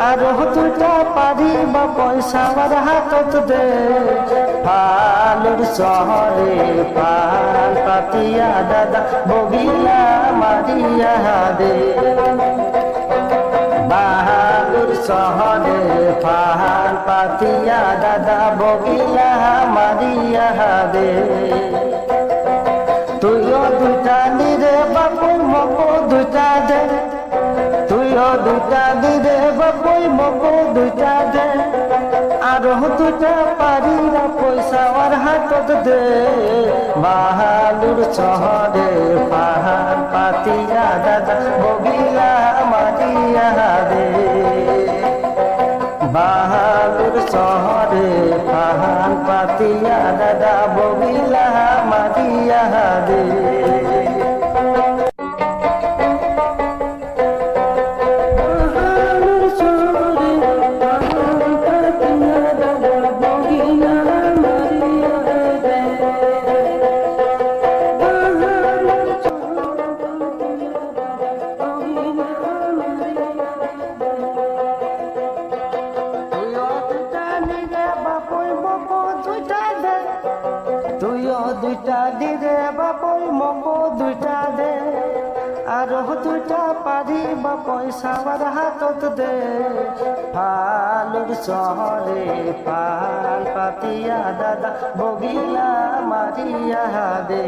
আৰু দুটা পাৰিব পইচাৰ হাতত দে ফালুৰ চহৰে পাল পাতিয়া দাদা বগিলা মাৰিয়া দে বাহাদুর শহরে পাল পাতিয়া দাদা বগিলা মারিয়া দে তুইও দুটা নিরে বাপুই মকো দুটা দে তুইও দুটা নিরে বাপুই মকো দুটা দে আরো দুটা পারিরা পয়সার হাতত দে বাহাদুর শহরে পাল পাতিয়া দাদা বগিলা মারিয়া দে বাহাদুর শহরে পাল পাতিয়া দাদা বগিলা মারিয়া দে তুইও দুইটা দিরে বাবুই মকো দুইটা দে আরো দুইটা পারিব পয়সার হাতত দে ফালুর শহরে পাল পাতিয়া দাদা বগিলা মারিয়া দে